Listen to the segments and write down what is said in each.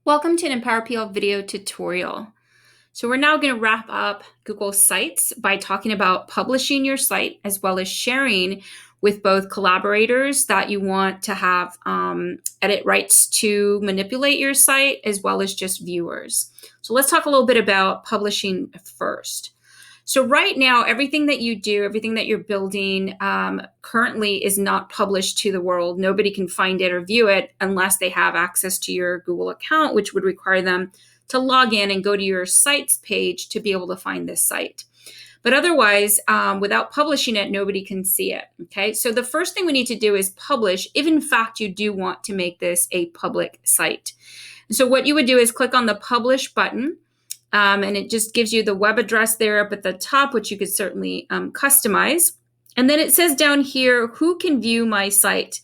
Welcome to an Empower PL video tutorial. So we're now going to wrap up Google Sites by talking about publishing your site as well as sharing with both collaborators that you want to have edit rights to manipulate your site as well as just viewers. So let's talk a little bit about publishing first. So right now, everything that you do, everything that you're building currently is not published to the world. Nobody can find it or view it unless they have access to your Google account, which would require them to log in and go to your sites page to be able to find this site. But otherwise, without publishing it, nobody can see it. Okay, so the first thing we need to do is publish, if in fact you do want to make this a public site. So what you would do is click on the publish button. And it just gives you the web address there up at the top, which you could certainly customize. And then it says down here, who can view my site?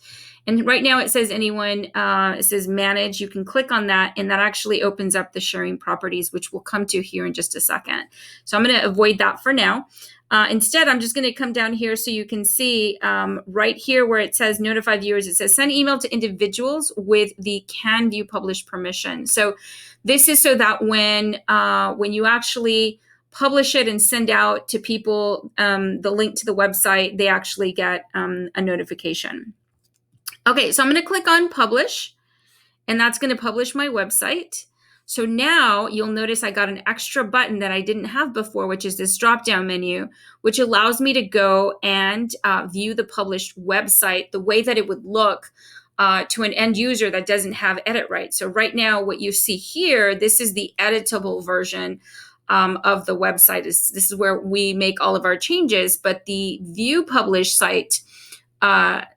And right now it says anyone, it says manage. You can click on that, and that actually opens up the sharing properties, which we'll come to here in just a second. So I'm going to avoid that for now. Instead, I'm just going to come down here so you can see right here where it says notify viewers, it says send email to individuals with the can view publish permission. So this is so that when you actually publish it and send out to people the link to the website, they actually get a notification. Okay, so I'm going to click on publish, and that's going to publish my website. So now you'll notice I got an extra button that I didn't have before, which is this drop-down menu, which allows me to go and view the published website the way that it would look to an end user that doesn't have edit rights. So right now, what you see here, this is the editable version of the website. This is where we make all of our changes, but the view publish site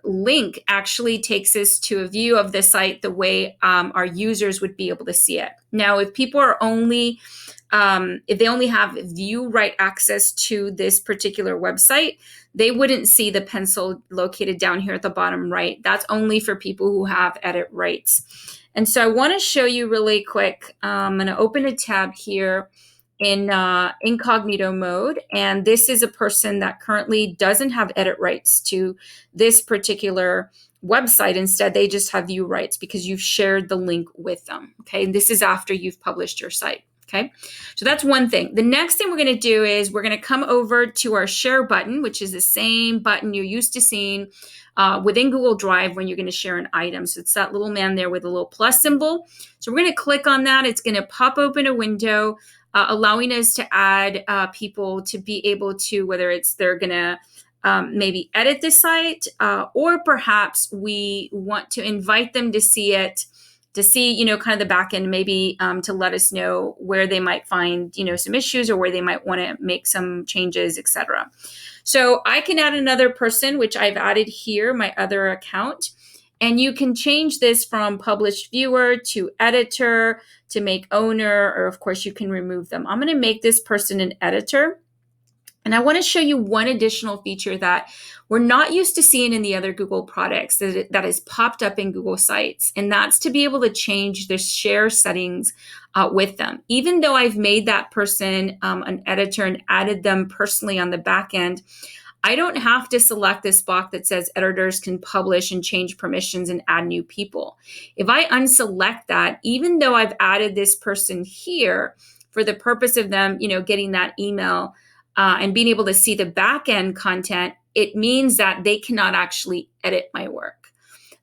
link actually takes us to a view of the site the way our users would be able to see it. Now, if people are only, if they only have view right access to this particular website, they wouldn't see the pencil located down here at the bottom right. That's only for people who have edit rights. And so I want to show you really quick. I'm going to open a tab here in incognito mode. And this is a person that currently doesn't have edit rights to this particular website. Instead, they just have view rights because you've shared the link with them. Okay. And this is after you've published your site. Okay. So that's one thing. The next thing we're going to do is we're going to come over to our share button, which is the same button you're used to seeing within Google Drive when you're going to share an item. So it's that little man there with a little plus symbol. So we're going to click on that. It's going to pop open a window allowing us to add people to be able to, whether it's they're going to maybe edit the site or perhaps we want to invite them to see it, to see, kind of the back end, maybe to let us know where they might find, some issues or where they might want to make some changes, etc. So I can add another person, which I've added here, my other account. And you can change this from published viewer to editor to make owner, or of course you can remove them. I'm going to make this person an editor. And I want to show you one additional feature that we're not used to seeing in the other Google products that has popped up in Google Sites. And that's to be able to change the share settings with them. Even though I've made that person an editor and added them personally on the back end, I don't have to select this box that says editors can publish and change permissions and add new people. If I unselect that, even though I've added this person here for the purpose of them, getting that email and being able to see the back end content, it means that they cannot actually edit my work.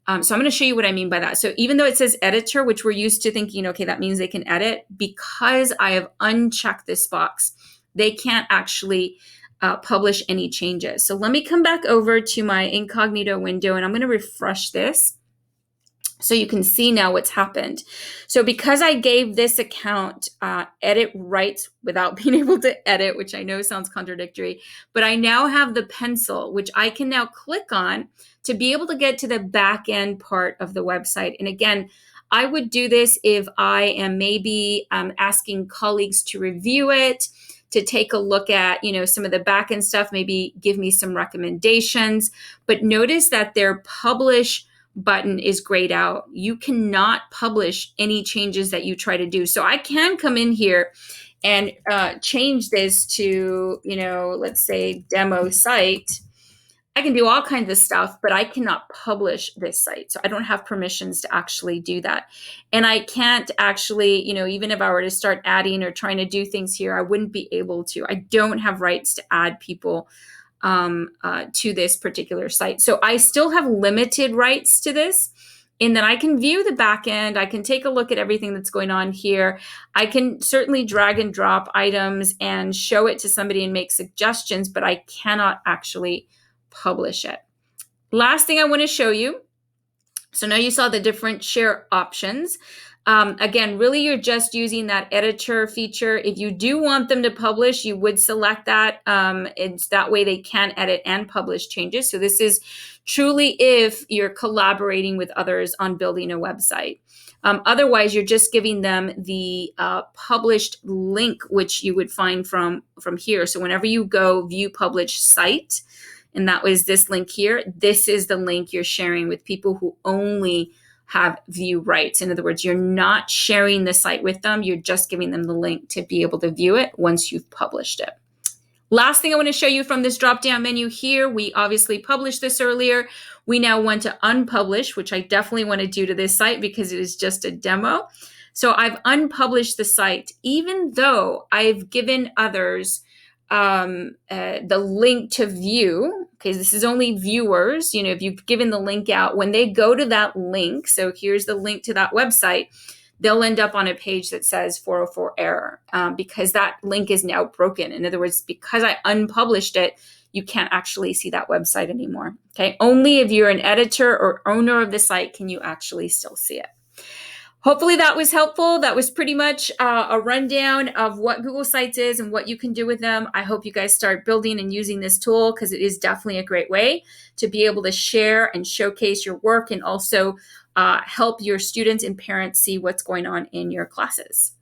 So I'm going to show you what I mean by that. So even though it says editor, which we're used to thinking, okay, that means they can edit, because I have unchecked this box, they can't actually publish any changes. So let me come back over to my incognito window and I'm going to refresh this so you can see now what's happened. So because I gave this account edit rights without being able to edit, which I know sounds contradictory, but I now have the pencil, which I can now click on to be able to get to the back end part of the website. And again, I would do this if I am maybe asking colleagues to review it, to take a look at, some of the back end stuff, maybe give me some recommendations. But notice that their publish button is grayed out. You cannot publish any changes that you try to do. So I can come in here and change this to, let's say demo site. I can do all kinds of stuff, but I cannot publish this site. So I don't have permissions to actually do that. And I can't actually, even if I were to start adding or trying to do things here, I wouldn't be able to. I don't have rights to add people to this particular site. So I still have limited rights to this in that I can view the back end. I can take a look at everything that's going on here. I can certainly drag and drop items and show it to somebody and make suggestions, but I cannot actually publish it. Last thing I want to show you. So now you saw the different share options. Again, really, you're just using that editor feature. If you do want them to publish, you would select that. It's that way they can edit and publish changes. So this is truly if you're collaborating with others on building a website. Otherwise, you're just giving them the published link, which you would find from here. So whenever you go view published site, and that was this link here, this is the link you're sharing with people who only have view rights. In other words, you're not sharing the site with them. You're just giving them the link to be able to view it once you've published it. Last thing I want to show you from this drop-down menu here, we obviously published this earlier. We now want to unpublish, which I definitely want to do to this site because it is just a demo. So I've unpublished the site, even though I've given others the link to view. Okay, this is only viewers. If you've given the link out, when they go to that link, so here's the link to that website, they'll end up on a page that says 404 error because that link is now broken. In other words, because I unpublished it, you can't actually see that website anymore. Okay, only if you're an editor or owner of the site can you actually still see it. Hopefully that was helpful. That was pretty much a rundown of what Google Sites is and what you can do with them. I hope you guys start building and using this tool because it is definitely a great way to be able to share and showcase your work and also help your students and parents see what's going on in your classes.